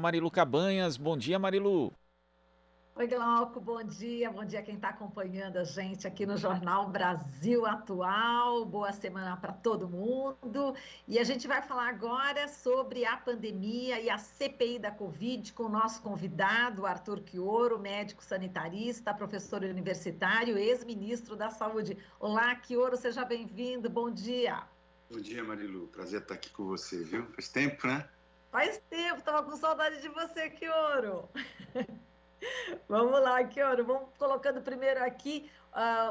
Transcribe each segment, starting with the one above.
Marilu Cabanhas. Bom dia, Marilu. Oi, Glauco, bom dia quem está acompanhando a gente aqui no Jornal Brasil Atual. Boa semana para todo mundo. E a gente vai falar agora sobre a pandemia e a CPI da Covid com o nosso convidado, Arthur Quioro, médico sanitarista, professor universitário, ex-ministro da Saúde. Olá, Quioro, seja bem-vindo, bom dia. Bom dia, Marilu. Prazer estar aqui com você, viu? Faz tempo, né? Faz tempo, estava com saudade de você, Quioro. Vamos lá, Kioro, vamos colocando primeiro aqui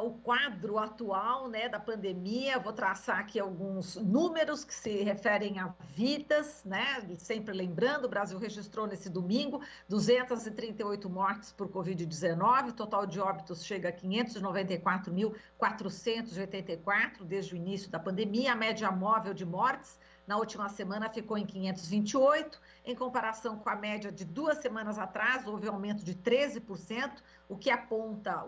o quadro atual, né, da pandemia. Vou traçar aqui alguns números que se referem a vidas, né? Sempre lembrando, o Brasil registrou nesse domingo 238 mortes por Covid-19, o total de óbitos chega a 594.484 desde o início da pandemia. A média móvel de mortes na última semana ficou em 528, em comparação com a média de 2 semanas atrás, houve aumento de 13%, o que aponta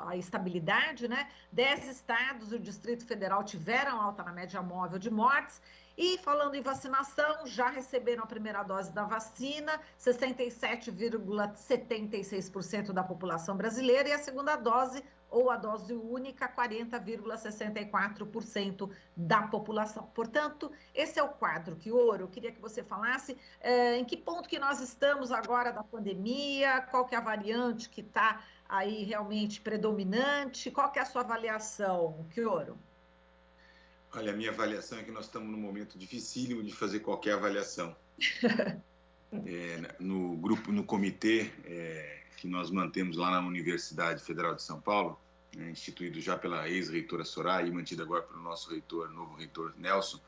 a estabilidade, né? 10 estados e o Distrito Federal tiveram alta na média móvel de mortes. E falando em vacinação, já receberam a primeira dose da vacina, 67,76% da população brasileira, e a segunda dose, ou a dose única, 40,64% da população. Portanto, esse é o quadro, Quioro. Eu queria que você falasse em que ponto que nós estamos agora da pandemia, qual que é a variante que está aí realmente predominante, qual que é a sua avaliação, Quioro? Olha, a minha avaliação é que nós estamos num momento dificílimo de fazer qualquer avaliação. No grupo, no comitê que nós mantemos lá na Universidade Federal de São Paulo, instituído já pela ex-reitora Soraya e mantido agora pelo nosso novo reitor Nelson,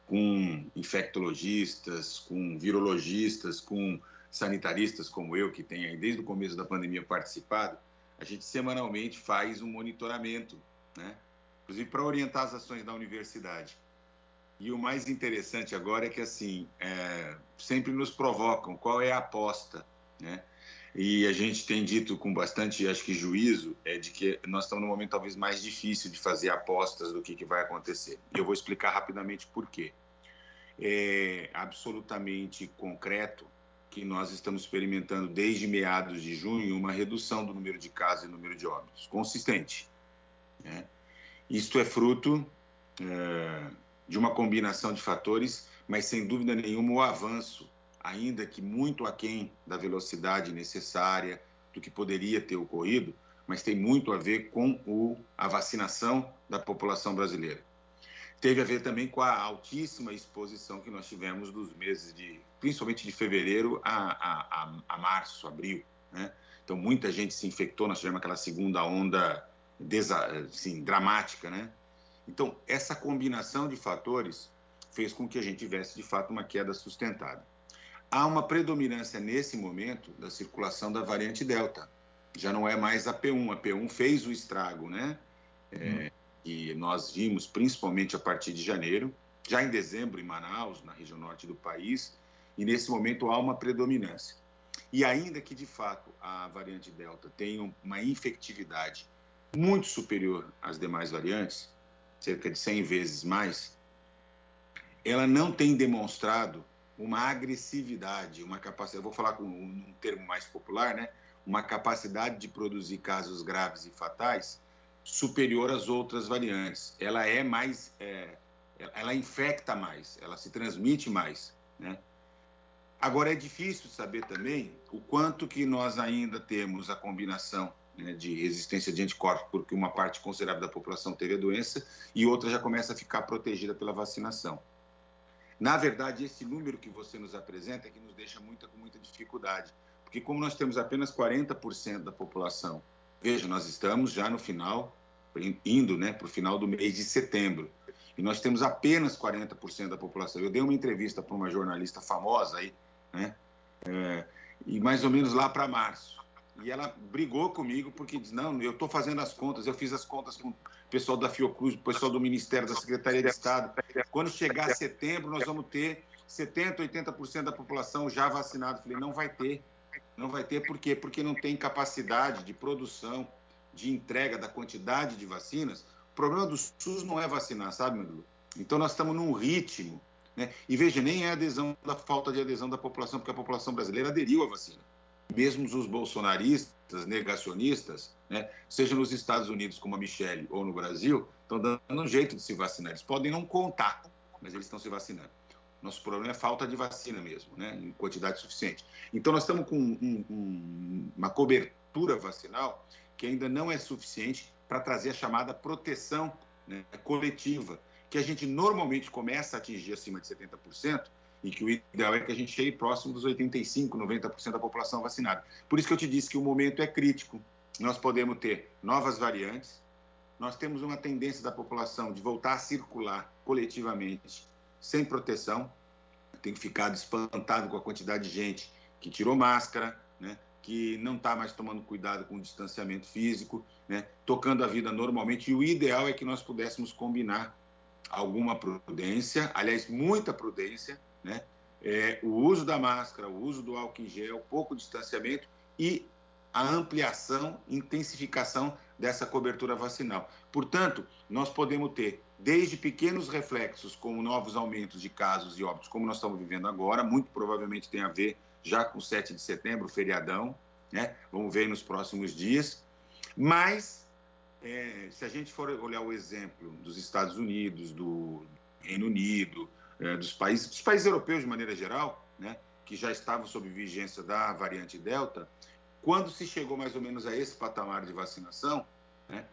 com infectologistas, com virologistas, com sanitaristas como eu, que tem aí desde o começo da pandemia participado, a gente semanalmente faz um monitoramento, né? Inclusive para orientar as ações da universidade. E o mais interessante agora é que, assim, sempre nos provocam qual é a aposta, né? E a gente tem dito com bastante, acho que, juízo, de que nós estamos num momento talvez mais difícil de fazer apostas do que vai acontecer. E eu vou explicar rapidamente por quê. É absolutamente concreto que nós estamos experimentando desde meados de junho uma redução do número de casos e número de óbitos, consistente, né? Isto é fruto de uma combinação de fatores, mas sem dúvida nenhuma o avanço, ainda que muito aquém da velocidade necessária, do que poderia ter ocorrido, mas tem muito a ver com a vacinação da população brasileira. Teve a ver também com a altíssima exposição que nós tivemos dos meses principalmente de fevereiro a março, abril, né? Então muita gente se infectou, nós tivemos aquela segunda onda assim, dramática, né? Então, essa combinação de fatores fez com que a gente tivesse, de fato, uma queda sustentada. Há uma predominância, nesse momento, da circulação da variante Delta. Já não é mais a P1. A P1 fez o estrago, né? E nós vimos, principalmente a partir de janeiro, já em dezembro, em Manaus, na região norte do país, e nesse momento há uma predominância. E ainda que, de fato, a variante Delta tenha uma infectividade muito superior às demais variantes, cerca de 100 vezes mais, ela não tem demonstrado uma agressividade, uma capacidade, eu vou falar com um termo mais popular, né? Uma capacidade de produzir casos graves e fatais superior às outras variantes. Ela é mais, ela infecta mais, ela se transmite mais, né? Agora, é difícil saber também o quanto que nós ainda temos a combinação, né, de resistência de anticorpos, porque uma parte considerável da população teve a doença e outra já começa a ficar protegida pela vacinação. Na verdade, esse número que você nos apresenta é que nos deixa com muita dificuldade, porque como nós temos apenas 40% da população, veja, nós estamos já no final, indo, né, para o final do mês de setembro, e nós temos apenas 40% da população. Eu dei uma entrevista para uma jornalista famosa aí, né, e mais ou menos lá para março. E ela brigou comigo porque diz, não, eu estou fazendo as contas, eu fiz as contas com o pessoal da Fiocruz, o pessoal do Ministério da Secretaria de Estado. Quando chegar setembro, nós vamos ter 70%, 80% da população já vacinada. Falei, não vai ter. Não vai ter, por quê? Porque não tem capacidade de produção, de entrega da quantidade de vacinas. O problema do SUS não é vacinar, sabe, Marilu? Então, nós estamos num ritmo né? E veja, nem é da falta de adesão da população, porque a população brasileira aderiu à vacina. Mesmo os bolsonaristas, negacionistas, né, seja nos Estados Unidos, como a Michelle, ou no Brasil, estão dando um jeito de se vacinar. Eles podem não contar, mas eles estão se vacinando. Nosso problema é falta de vacina mesmo, né, em quantidade suficiente. Então, nós estamos com uma cobertura vacinal que ainda não é suficiente para trazer a chamada proteção, né, coletiva, que a gente normalmente começa a atingir acima de 70%, e que o ideal é que a gente chegue próximo dos 85%, 90% da população vacinada. Por isso que eu te disse que o momento é crítico. Nós podemos ter novas variantes, nós temos uma tendência da população de voltar a circular coletivamente sem proteção. Tenho ficado espantado com a quantidade de gente que tirou máscara, né, que não está mais tomando cuidado com o distanciamento físico, né, tocando a vida normalmente. E o ideal é que nós pudéssemos combinar alguma prudência, aliás, muita prudência, né? O uso da máscara, o uso do álcool em gel, pouco distanciamento e a ampliação, intensificação dessa cobertura vacinal. Portanto, nós podemos ter desde pequenos reflexos, como novos aumentos de casos e óbitos, como nós estamos vivendo agora, muito provavelmente tem a ver já com o 7 de setembro, feriadão, né? Vamos ver nos próximos dias. Mas, se a gente for olhar o exemplo dos Estados Unidos, do Reino Unido, dos países europeus de maneira geral, né, que já estavam sob vigência da variante Delta, quando se chegou mais ou menos a esse patamar de vacinação, né,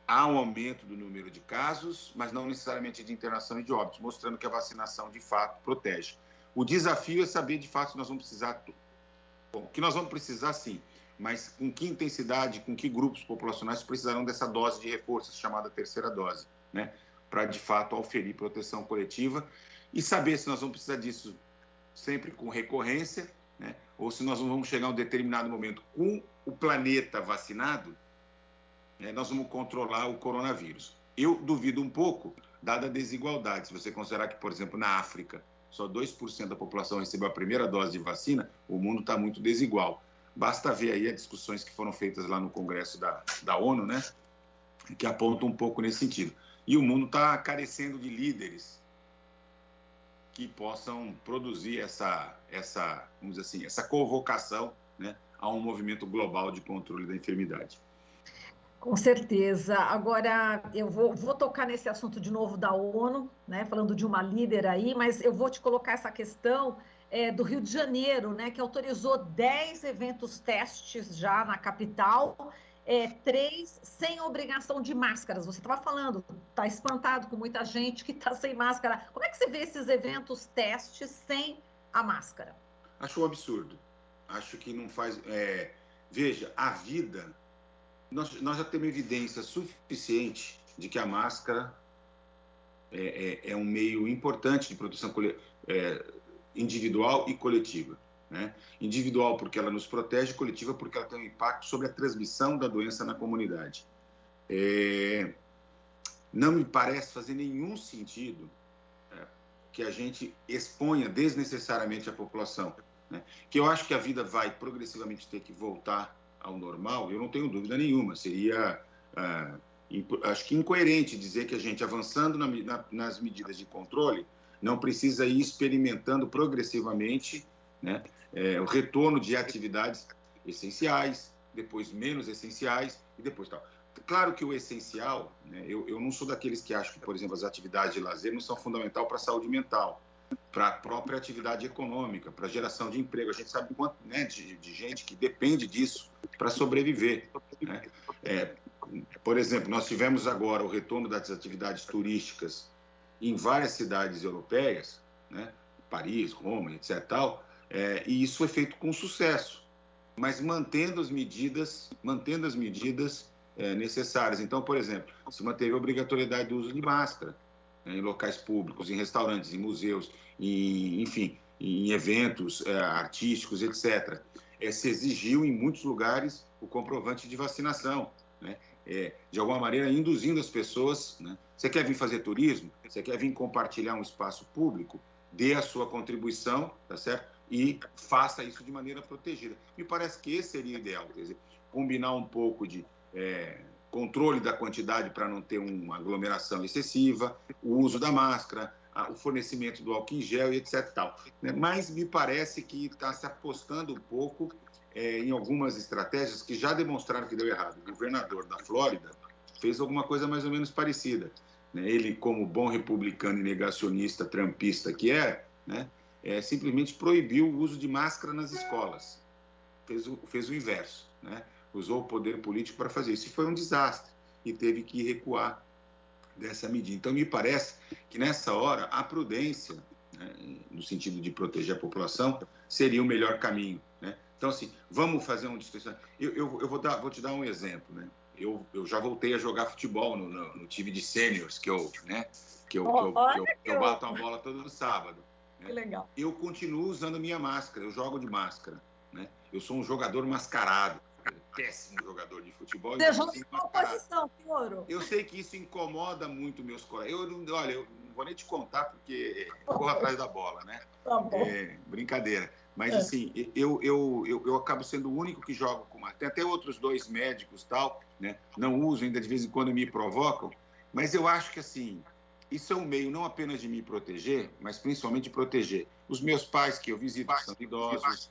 há um aumento do número de casos, mas não necessariamente de internação e de óbitos, mostrando que a vacinação de fato protege. O desafio é saber de fato se nós vamos precisar, bom, que nós vamos precisar sim, mas com que intensidade, com que grupos populacionais precisarão dessa dose de reforço, chamada terceira dose, né, para de fato oferir proteção coletiva. E saber se nós vamos precisar disso sempre com recorrência, né? Ou se nós vamos chegar a um determinado momento com o planeta vacinado, né, nós vamos controlar o coronavírus. Eu duvido um pouco, dada a desigualdade. Se você considerar que, por exemplo, na África, só 2% da população recebeu a primeira dose de vacina, o mundo está muito desigual. Basta ver aí as discussões que foram feitas lá no Congresso da ONU, né, que apontam um pouco nesse sentido. E o mundo está carecendo de líderes que possam produzir vamos dizer assim, essa convocação, né, a um movimento global de controle da enfermidade. Com certeza. Agora, eu vou tocar nesse assunto de novo da ONU, né, falando de uma líder aí, mas eu vou te colocar essa questão do Rio de Janeiro, né, que autorizou 10 eventos testes já na capital, 3 sem obrigação de máscaras. Você estava falando, está espantado com muita gente que está sem máscara. Como é que você vê esses eventos testes sem a máscara? Acho um absurdo. Acho que não faz... Veja, a vida... Nós já temos evidência suficiente de que a máscara é um meio importante de proteção individual e coletiva, né? Individual porque ela nos protege, coletiva porque ela tem um impacto sobre a transmissão da doença na comunidade. Não me parece fazer nenhum sentido que a gente exponha desnecessariamente a população, né? Que eu acho que a vida vai progressivamente ter que voltar ao normal, eu não tenho dúvida nenhuma. Seria, acho que incoerente dizer que a gente, avançando nas medidas de controle, não precisa ir experimentando progressivamente, né, o retorno de atividades essenciais, depois menos essenciais e depois tal. Claro que o essencial, né, eu não sou daqueles que acham que, por exemplo, as atividades de lazer não são fundamentais para a saúde mental, para a própria atividade econômica, para a geração de emprego. A gente sabe quanto, né, de gente que depende disso para sobreviver, né? Por exemplo, nós tivemos agora o retorno das atividades turísticas em várias cidades europeias, né? Paris, Roma, etc. E isso foi feito com sucesso, mas mantendo as medidas necessárias. Então, por exemplo, se manteve a obrigatoriedade do uso de máscara, né, em locais públicos, em restaurantes, em museus, enfim, em eventos artísticos, etc. Se exigiu em muitos lugares o comprovante de vacinação, né? De alguma maneira induzindo as pessoas, né? Você quer vir fazer turismo? Você quer vir compartilhar um espaço público? Dê a sua contribuição, tá certo? E faça isso de maneira protegida. Me parece que esse seria o ideal, quer dizer, combinar um pouco de controle da quantidade para não ter uma aglomeração excessiva, o uso da máscara, o fornecimento do álcool em gel e etc. Tal, né? Mas me parece que está se apostando um pouco em algumas estratégias que já demonstraram que deu errado. O governador da Flórida fez alguma coisa mais ou menos parecida, né? Ele, como bom republicano e negacionista, trampista que né? Simplesmente proibiu o uso de máscara nas escolas. Fez o inverso, né? Usou o poder político para fazer isso. E foi um desastre e teve que recuar dessa medida. Então, me parece que, nessa hora, a prudência, né, no sentido de proteger a população, seria o melhor caminho, né? Então, assim, vamos fazer um distanciamento. Eu vou te dar um exemplo, né? Eu já voltei a jogar futebol no time de sêniors, que eu bato a bola todo sábado. Né? Que legal. Eu continuo usando minha máscara, eu jogo de máscara, né? Eu sou um jogador mascarado, péssimo jogador de futebol. Você joga em qual posição, Fioro? Eu sei que isso incomoda muito meus colegas. Eu não vou nem te contar, porque eu corro atrás da bola, né? Tá bom. Brincadeira. Mas, assim, eu acabo sendo o único que joga com máscara. Tem até outros 2 médicos, tal, né? Não uso, ainda de vez em quando me provocam. Mas eu acho que, assim, isso é um meio não apenas de me proteger, mas principalmente de proteger os meus pais, que eu visito, que são idosos,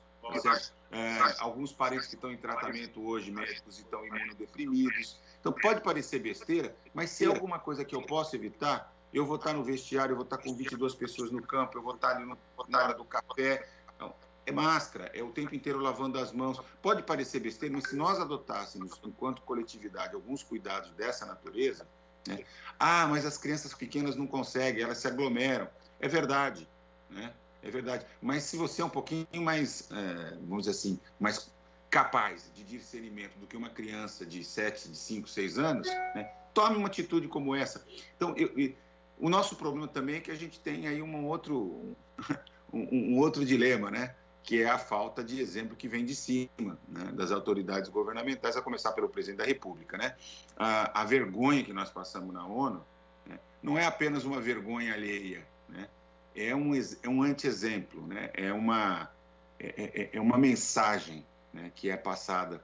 alguns parentes que estão em tratamento hoje, médicos, e estão imunodeprimidos. Então, pode parecer besteira, mas se é alguma coisa que eu posso evitar, eu vou estar no vestiário, eu vou estar com 22 pessoas no campo, eu vou estar ali na hora do café. Então, é máscara, é o tempo inteiro lavando as mãos. Pode parecer besteira, mas se nós adotássemos, enquanto coletividade, alguns cuidados dessa natureza, né? Mas as crianças pequenas não conseguem, elas se aglomeram. É verdade, né? É verdade. Mas se você é um pouquinho mais, vamos dizer assim, mais capaz de discernimento do que uma criança de 7, de 5, 6 anos, né? Tome uma atitude como essa. Então, o nosso problema também é que a gente tem aí um outro dilema, né? Que é a falta de exemplo que vem de cima, né? Das autoridades governamentais, a começar pelo presidente da República, né? A vergonha que nós passamos na ONU, né? Não é apenas uma vergonha alheia, né? É um anti-exemplo, né? É uma mensagem, né, que é passada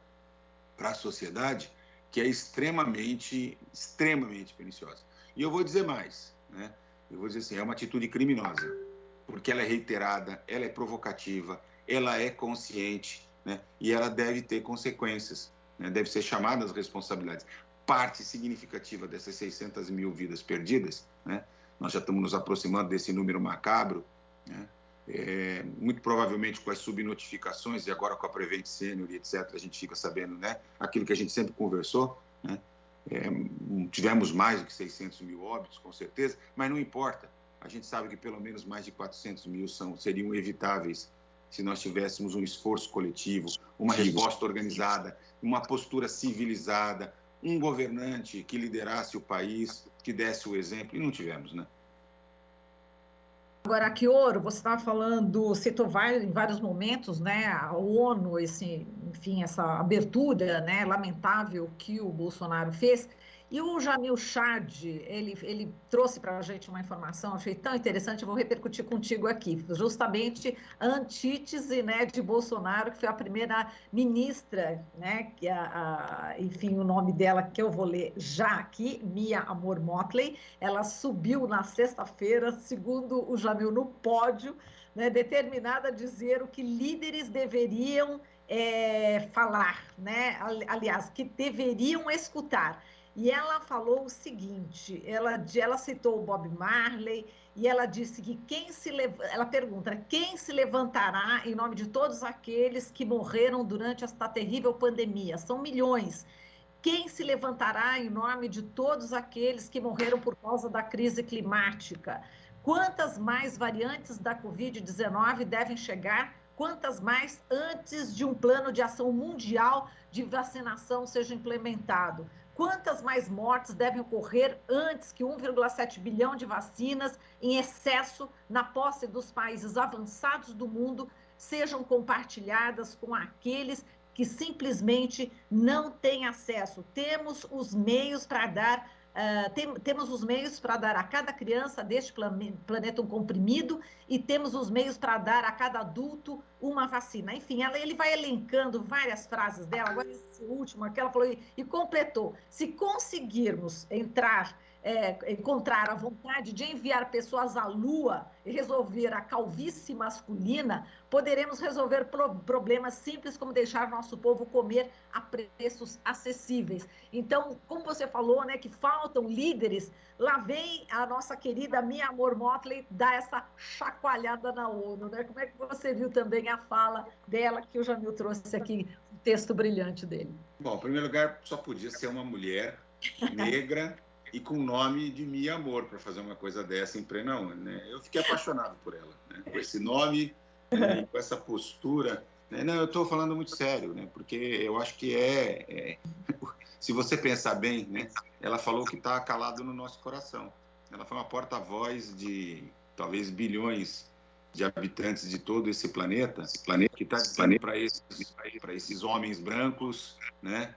para a sociedade, que é extremamente perniciosa. E eu vou dizer mais, né? Eu vou dizer assim, é uma atitude criminosa, porque ela é reiterada, ela é provocativa, ela é consciente, né? E ela deve ter consequências, né? Deve ser chamada às responsabilidades. Parte significativa dessas 600 mil vidas perdidas, né? Nós já estamos nos aproximando desse número macabro, né? Muito provavelmente com as subnotificações e agora com a Prevent Senior e etc., a gente fica sabendo, né? Aquilo que a gente sempre conversou, né? Tivemos mais do que 600 mil óbitos, com certeza, mas não importa. A gente sabe que pelo menos mais de 400 mil seriam evitáveis se nós tivéssemos um esforço coletivo, uma resposta organizada, uma postura civilizada, um governante que liderasse o país, que desse o exemplo, e não tivemos, né? Agora, Fioro, você estava falando, citou em vários momentos, né, a ONU, enfim, essa abertura, né, lamentável que o Bolsonaro fez. E o Jamil Chad, ele trouxe para a gente uma informação, achei tão interessante, eu vou repercutir contigo aqui, justamente a antítese, né, de Bolsonaro, que foi a primeira ministra, né, que enfim, o nome dela que eu vou ler já aqui, Mia Amor Mottley, ela subiu na sexta-feira, segundo o Jamil, no pódio, né, determinada a dizer o que líderes deveriam falar, né, aliás, que deveriam escutar. E ela falou o seguinte, ela citou o Bob Marley, e ela disse que ela pergunta, quem se levantará em nome de todos aqueles que morreram durante esta terrível pandemia? São milhões. Quem se levantará em nome de todos aqueles que morreram por causa da crise climática? Quantas mais variantes da Covid-19 devem chegar? Quantas mais antes de um plano de ação mundial de vacinação seja implementado? Quantas mais mortes devem ocorrer antes que 1,7 bilhão de vacinas em excesso na posse dos países avançados do mundo sejam compartilhadas com aqueles que simplesmente não têm acesso? Temos os meios para dar a cada criança deste planeta um comprimido e temos os meios para dar a cada adulto uma vacina. Enfim, ele vai elencando várias frases dela, agora esse último aqui, ela falou e completou, se conseguirmos entrar encontrar a vontade de enviar pessoas à Lua e resolver a calvície masculina, poderemos resolver problemas simples como deixar nosso povo comer a preços acessíveis. Então, como você falou, né, que faltam líderes, lá vem a nossa querida Mia Amor Motley dar essa chacoalhada na ONU, né? Como é que você viu também a fala dela, que o Jamil trouxe aqui, o texto brilhante dele? Bom, em primeiro lugar, só podia ser uma mulher negra e com o nome de Mia Amor para fazer uma coisa dessa em plena ONU, né? Eu fiquei apaixonado por ela, né? Com esse nome, né? E com essa postura, né? Não, eu estou falando muito sério, né? Porque eu acho que se você pensar bem, né? Ela falou que está calado no nosso coração. Ela foi uma porta-voz de talvez bilhões de habitantes de todo esse planeta que está dizendo para esses homens brancos, né?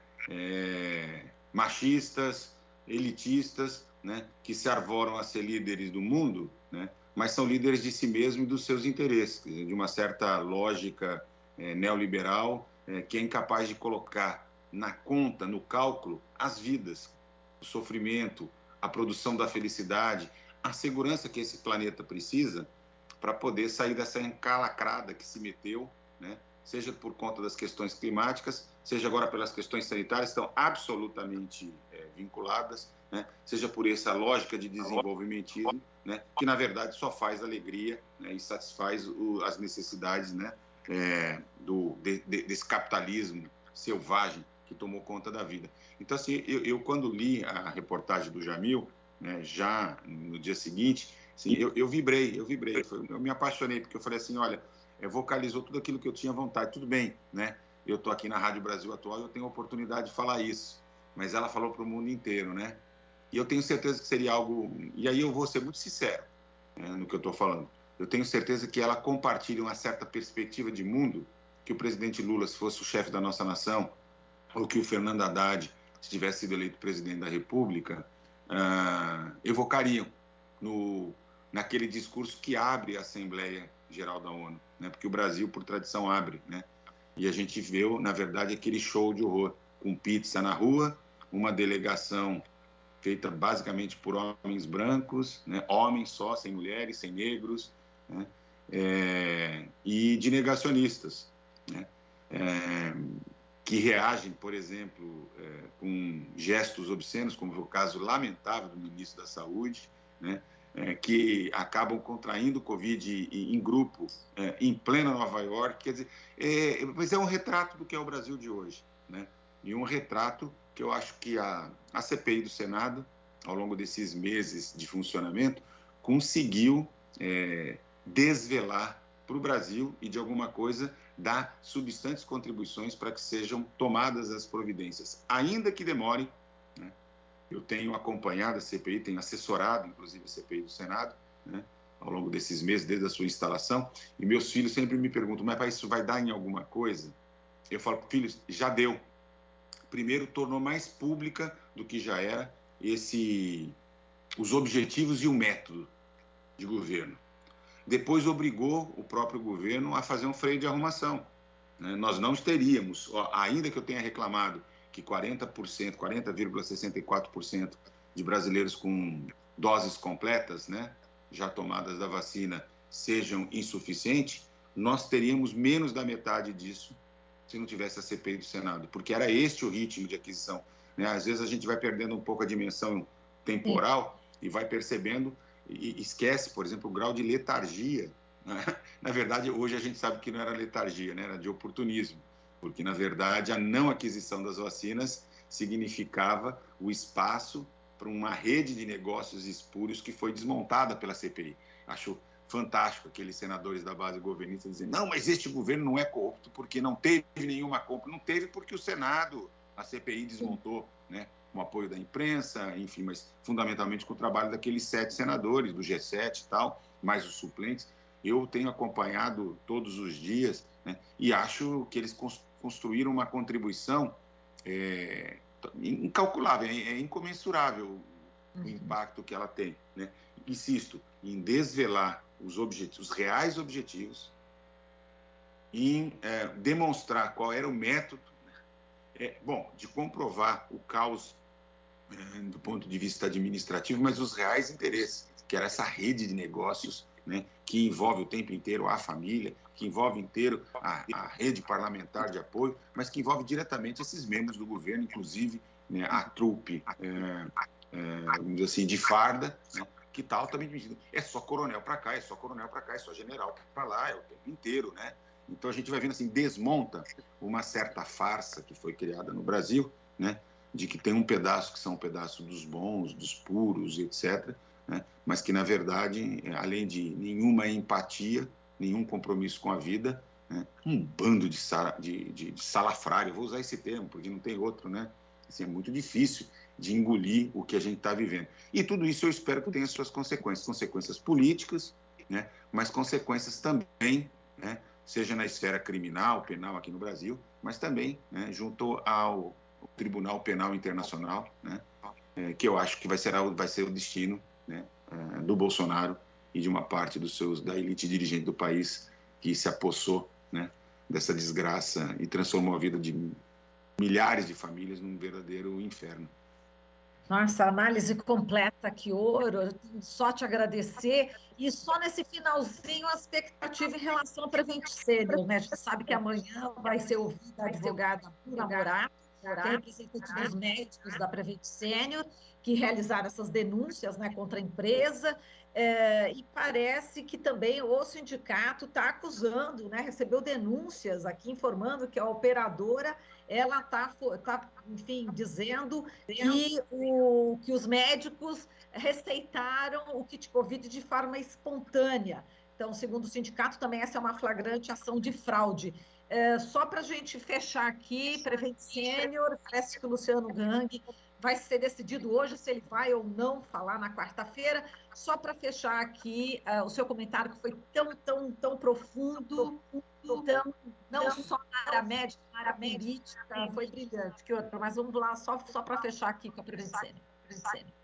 Machistas, elitistas, né, que se arvoram a ser líderes do mundo, né, mas são líderes de si mesmos e dos seus interesses, de uma certa lógica neoliberal que é incapaz de colocar na conta, no cálculo, as vidas, o sofrimento, a produção da felicidade, a segurança que esse planeta precisa para poder sair dessa encalacrada que se meteu, né, seja por conta das questões climáticas, seja agora pelas questões sanitárias, estão absolutamente vinculadas, né? Seja por essa lógica de desenvolvimentismo, né? Que, na verdade, só faz alegria, né? E satisfaz as necessidades, né? Desse capitalismo selvagem que tomou conta da vida. Então, assim, eu quando li a reportagem do Jamil, né, já no dia seguinte, assim, eu vibrei, eu me apaixonei, porque eu falei assim, olha, vocalizou tudo aquilo que eu tinha vontade, tudo bem, né? Eu estou aqui na Rádio Brasil Atual e eu tenho a oportunidade de falar isso, mas ela falou para o mundo inteiro, né? E eu tenho certeza que seria algo... E aí eu vou ser muito sincero, né, no que eu estou falando. Eu tenho certeza que ela compartilha uma certa perspectiva de mundo que o presidente Lula, se fosse o chefe da nossa nação, ou que o Fernando Haddad, se tivesse sido eleito presidente da República, evocariam naquele discurso que abre a Assembleia Geral da ONU, né? Porque o Brasil, por tradição, abre, né? E a gente viu, na verdade, aquele show de horror, com pizza na rua, uma delegação feita basicamente por homens brancos, né? Homens só, sem mulheres, sem negros, né? E de negacionistas, né? Que reagem, por exemplo, com gestos obscenos, como foi o caso lamentável do ministro da Saúde, né? Que acabam contraindo Covid em grupo, em plena Nova York. Quer dizer, mas é um retrato do que é o Brasil de hoje, né? E um retrato que eu acho que a CPI do Senado, ao longo desses meses de funcionamento, conseguiu desvelar para o Brasil e, de alguma coisa, dar substantes contribuições para que sejam tomadas as providências, ainda que demore, né? Eu tenho acompanhado a CPI, tenho assessorado, inclusive, a CPI do Senado, né, ao longo desses meses, desde a sua instalação, e meus filhos sempre me perguntam, mas isso vai dar em alguma coisa? Eu falo, filhos, já deu. Primeiro, tornou mais pública do que já era os objetivos e o método de governo. Depois, obrigou o próprio governo a fazer um freio de arrumação, né? Nós não teríamos, ainda que eu tenha reclamado que 40,64% de brasileiros com doses completas, né, já tomadas da vacina, sejam insuficientes, nós teríamos menos da metade disso se não tivesse a CPI do Senado, porque era este o ritmo de aquisição, né? Às vezes a gente vai perdendo um pouco a dimensão temporal e vai percebendo e esquece, por exemplo, o grau de letargia, né? Na verdade, hoje a gente sabe que não era letargia, né? Era de oportunismo, porque, na verdade, a não aquisição das vacinas significava o espaço para uma rede de negócios espúrios que foi desmontada pela CPI. Acho fantástico aqueles senadores da base governista dizendo, não, mas este governo não é corrupto porque não teve nenhuma compra. Não teve porque o Senado, a CPI desmontou, né, com o apoio da imprensa, enfim, mas fundamentalmente com o trabalho daqueles 7 senadores, do G7 e tal, mais os suplentes. Eu tenho acompanhado todos os dias, né, e acho que eles construíram uma contribuição incalculável, é incomensurável o impacto que ela tem, né? Insisto, em desvelar os reais objetivos, em demonstrar qual era o método, de comprovar o caos do ponto de vista administrativo, mas os reais interesses, que era essa rede de negócios, né, que envolve o tempo inteiro a família, que envolve inteiro a rede parlamentar de apoio, mas que envolve diretamente esses membros do governo, inclusive, né, a trupe, vamos dizer assim, de farda, né, que está altamente medida. É só coronel para cá, é só coronel para cá, é só general para lá, é o tempo inteiro, né? Então a gente vai vendo assim, desmonta uma certa farsa que foi criada no Brasil, né, de que tem um pedaço que são um pedaço dos bons, dos puros, etc., né, mas que, na verdade, além de nenhuma empatia, nenhum compromisso com a vida, né, um bando de salafrário, vou usar esse termo, porque não tem outro, né? Assim, é muito difícil de engolir o que a gente está vivendo. E tudo isso eu espero que tenha suas consequências políticas, né, mas consequências também, né, seja na esfera criminal, penal aqui no Brasil, mas também, né, junto ao Tribunal Penal Internacional, né, que eu acho que vai ser o destino, né, do Bolsonaro e de uma parte da elite dirigente do país que se apossou, né, dessa desgraça e transformou a vida de milhares de famílias num verdadeiro inferno. Nossa, análise completa, que ouro, só te agradecer. E só nesse finalzinho, a expectativa em relação ao Prevent Senior, né? A gente sabe que amanhã vai ser ouvida a advogada Pura Morato, que é representante dos médicos da Prevent Senior, que realizaram essas denúncias, né, contra a empresa. E parece que também o sindicato está acusando, né, recebeu denúncias aqui informando que a operadora ela está, enfim, dizendo que os médicos receitaram o kit Covid de forma espontânea. Então, segundo o sindicato, também essa é uma flagrante ação de fraude. Só para a gente fechar aqui, Prevent Senior, parece que o Luciano Hang vai ser decidido hoje se ele vai ou não falar na quarta-feira. Só para fechar aqui o seu comentário, que foi tão profundo, não só na área médica, na área política, foi brilhante. Mas vamos lá, só para fechar aqui com a Prevent Senior.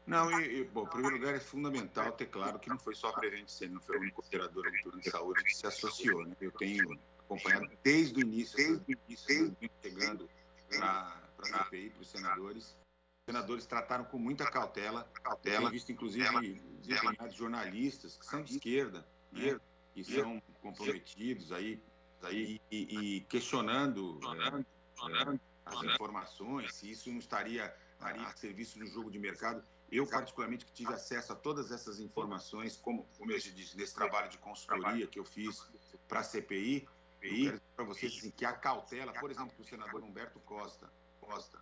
Não, bom, em primeiro lugar, é fundamental ter claro que não foi só a Prevent Senior, não foi a única operadora de plano de saúde que se associou, né? Eu tenho acompanhado desde o início, chegando para a CPI, para os senadores. Os senadores trataram com muita cautela, tenho visto, inclusive, desempenhados jornalistas que são de esquerda, né, que são comprometidos aí e questionando as informações, se isso não estaria a serviço do jogo de mercado. Eu, particularmente, que tive acesso a todas essas informações, como eu já disse, nesse trabalho de consultoria que eu fiz para a CPI, eu quero dizer para vocês assim, que a cautela, por exemplo, do senador Humberto Costa,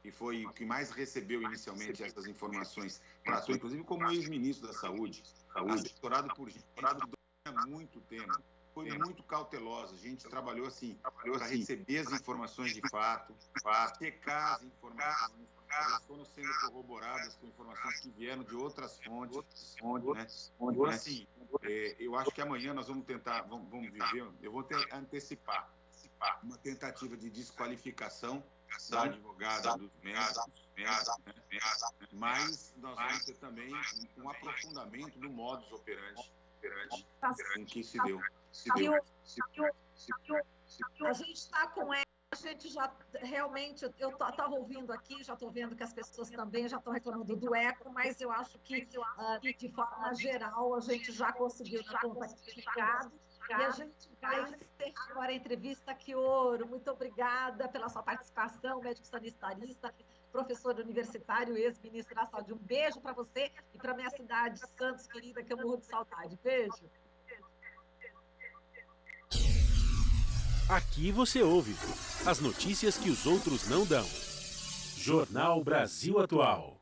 que foi o que mais recebeu inicialmente essas informações, tratou inclusive como ex-ministro da Saúde, assessorado por gente que domina muito o tema, foi muito cautelosa, a gente trabalhou assim, para receber as informações de fato, checar as informações, elas foram sendo corroboradas com informações que vieram de outras fontes, né? Então, assim, eu acho que amanhã nós vamos tentar, vamos viver, eu vou antecipar uma tentativa de desqualificação da advogada dos médicos, mas nós vamos ter também um aprofundamento do modus operandi em que se deu. A gente está com ela, a gente já realmente, eu estava ouvindo aqui, já estou vendo que as pessoas também já estão reclamando do eco, mas eu acho que, de forma geral, a gente já conseguiu dar conta certificado. E a gente vai encerrar agora a entrevista. Que ouro! Muito obrigada pela sua participação, médico sanitarista, professor universitário, ex-ministro da Saúde. Um beijo para você e para minha cidade, Santos, querida, que eu morro de saudade. Beijo! Aqui você ouve as notícias que os outros não dão. Jornal Brasil Atual.